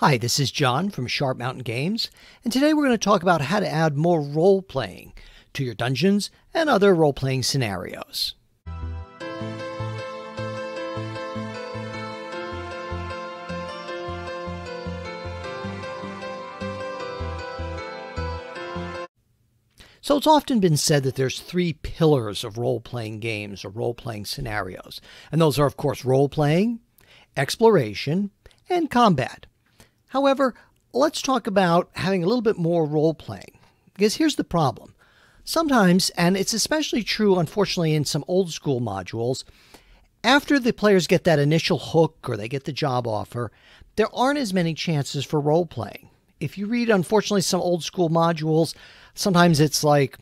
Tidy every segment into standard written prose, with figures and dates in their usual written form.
Hi, this is John from Sharp Mountain Games, and today we're going to talk about how to add more role-playing to your dungeons and other role-playing scenarios. So it's often been said that there's three pillars of role-playing games or role-playing scenarios, and those are, of course, role-playing, exploration, and combat. However, let's talk about having a little bit more role-playing, because here's the problem. Sometimes, and it's especially true, unfortunately, in some old-school modules, after the players get that initial hook or they get the job offer, there aren't as many chances for role-playing. If you read, unfortunately, some old-school modules, sometimes it's like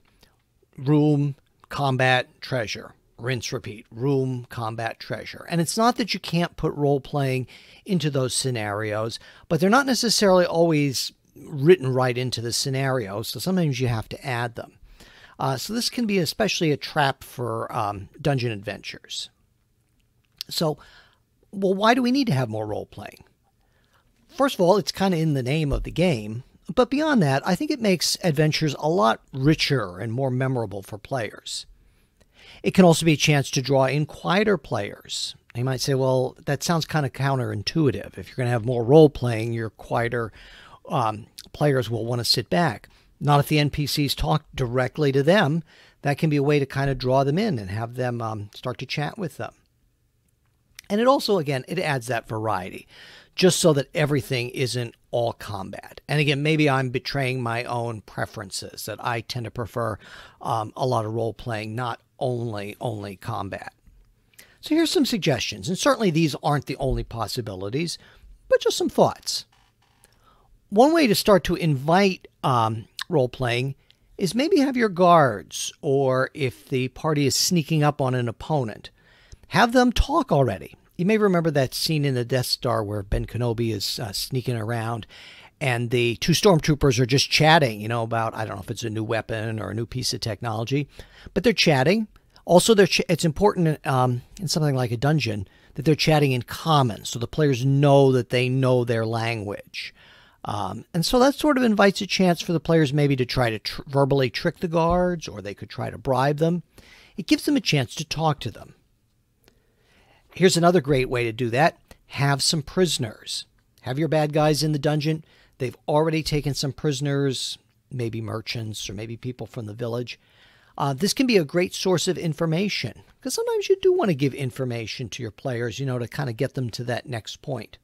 room, combat, treasure. Rinse, repeat, room, combat, treasure. And it's not that you can't put role-playing into those scenarios, but they're not necessarily always written right into the scenario, so sometimes you have to add them. So this can be especially a trap for dungeon adventures. So, well, why do we need to have more role-playing? First of all, it's kind of in the name of the game, but beyond that, I think it makes adventures a lot richer and more memorable for players. It can also be a chance to draw in quieter players. You might say, well, that sounds kind of counterintuitive. If you're going to have more role-playing, your quieter players will want to sit back. Not if the NPCs talk directly to them. That can be a way to kind of draw them in and have them start to chat with them. And it also, again, it adds that variety, just so that everything isn't all combat. And again, maybe I'm betraying my own preferences, that I tend to prefer a lot of role-playing, not only combat. So here's some suggestions, and certainly these aren't the only possibilities, but just some thoughts. One way to start to invite role-playing is maybe have your guards, or if the party is sneaking up on an opponent, have them talk already. You may remember that scene in the Death Star where Ben Kenobi is sneaking around and the two stormtroopers are just chatting, about, I don't know if it's a new weapon or a new piece of technology, but they're chatting. Also, it's important in something like a dungeon that they're chatting in common, so the players know that they know their language. And so that sort of invites a chance for the players maybe to try to verbally trick the guards, or they could try to bribe them. It gives them a chance to talk to them. Here's another great way to do that. Have some prisoners. Have your bad guys in the dungeon. They've already taken some prisoners, maybe merchants or maybe people from the village. This can be a great source of information, because sometimes you do want to give information to your players, to kind of get them to that next point.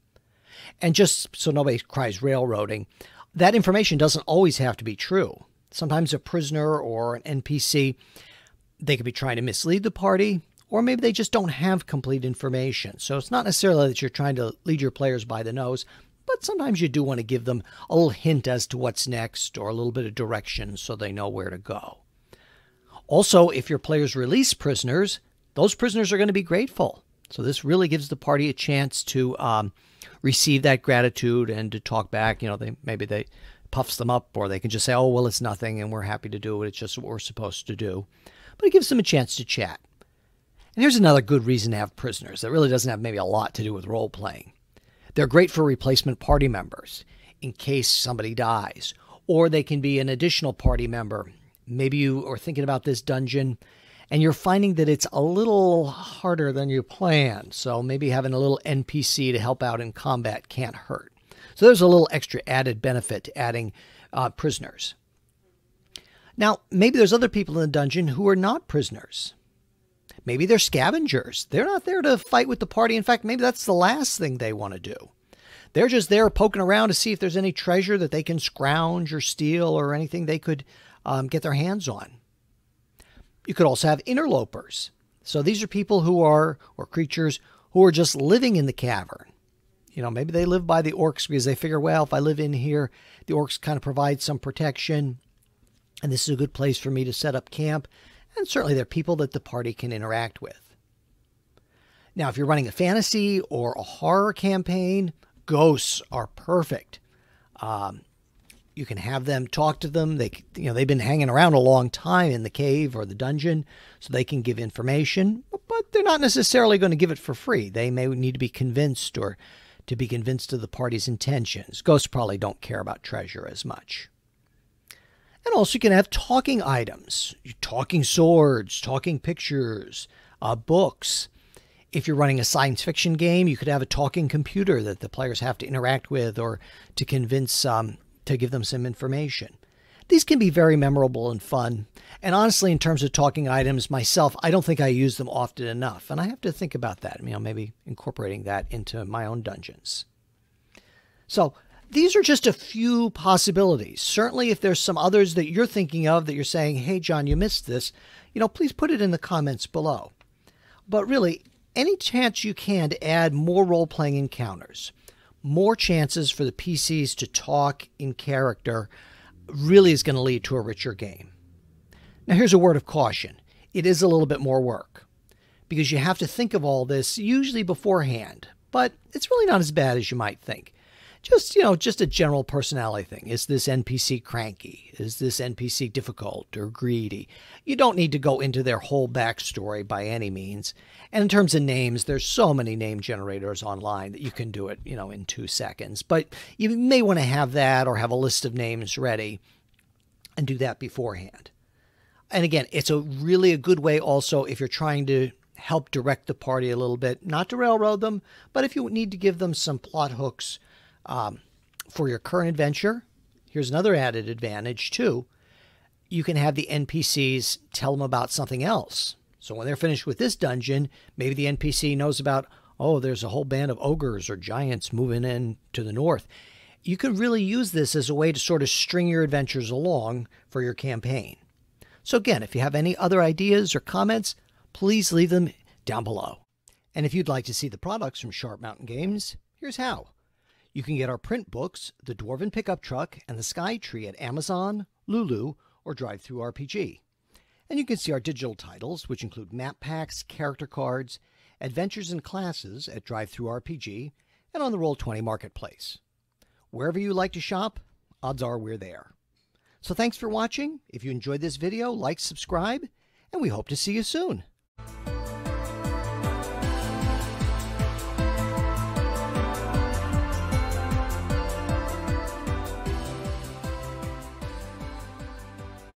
And just so nobody cries railroading, that information doesn't always have to be true. Sometimes a prisoner or an NPC, they could be trying to mislead the party, or maybe they just don't have complete information. So it's not necessarily that you're trying to lead your players by the nose, but sometimes you do want to give them a little hint as to what's next, or a little bit of direction so they know where to go. Also, if your players release prisoners, those prisoners are going to be grateful. So this really gives the party a chance to receive that gratitude and to talk back. Maybe they puffs them up, or they can just say, oh, well, it's nothing and we're happy to do it. It's just what we're supposed to do. But it gives them a chance to chat. And here's another good reason to have prisoners that really doesn't have maybe a lot to do with role-playing. They're great for replacement party members in case somebody dies, or they can be an additional party member. Maybe you are thinking about this dungeon and you're finding that it's a little harder than you planned. So maybe having a little NPC to help out in combat can't hurt. So there's a little extra added benefit to adding prisoners. Now, maybe there's other people in the dungeon who are not prisoners. Maybe they're scavengers. They're not there to fight with the party. In fact, maybe that's the last thing they want to do. They're just there poking around to see if there's any treasure that they can scrounge or steal, or anything they could get their hands on. You could also have interlopers. So these are people who are, or creatures, who are just living in the cavern. Maybe they live by the orcs because they figure, well, if I live in here, the orcs kind of provide some protection, and this is a good place for me to set up camp. And certainly they're people that the party can interact with. Now, if you're running a fantasy or a horror campaign, ghosts are perfect. You can have them talk to them. They've been hanging around a long time in the cave or the dungeon, so they can give information, but they're not necessarily going to give it for free. They may need to be convinced or to be convinced of the party's intentions. Ghosts probably don't care about treasure as much. And also you can have talking items, talking swords, talking pictures, books. If you're running a science fiction game, you could have a talking computer that the players have to interact with or to convince, to give them some information. These can be very memorable and fun. And honestly, in terms of talking items, myself, I don't think I use them often enough. And I have to think about that, maybe incorporating that into my own dungeons. So these are just a few possibilities. Certainly, if there's some others that you're thinking of that you're saying, hey, John, you missed this, please put it in the comments below. But really, any chance you can to add more role-playing encounters, more chances for the PCs to talk in character, really is going to lead to a richer game. Now, here's a word of caution. It is a little bit more work because you have to think of all this usually beforehand, but it's really not as bad as you might think. Just a general personality thing. Is this NPC cranky? Is this NPC difficult or greedy? You don't need to go into their whole backstory by any means. And in terms of names, there's so many name generators online that you can do it, in 2 seconds. But you may want to have that or have a list of names ready and do that beforehand. And again, it's really a good way also if you're trying to help direct the party a little bit, not to railroad them, but if you need to give them some plot hooks for your current adventure. Here's another added advantage too. You can have the NPCs tell them about something else. So when they're finished with this dungeon, maybe the NPC knows about, oh, there's a whole band of ogres or giants moving in to the north. You can really use this as a way to sort of string your adventures along for your campaign. So again, if you have any other ideas or comments, please leave them down below. And if you'd like to see the products from Sharp Mountain Games, here's how. You can get our print books, The Dwarven Pickup Truck and The Sky Tree at Amazon, Lulu, or drivethrurpg. And you can see our digital titles, which include map packs, character cards, adventures and classes at drivethrurpg and on the Roll20 Marketplace. Wherever you like to shop, odds are we're there. So thanks for watching. If you enjoyed this video, like, subscribe, and we hope to see you soon.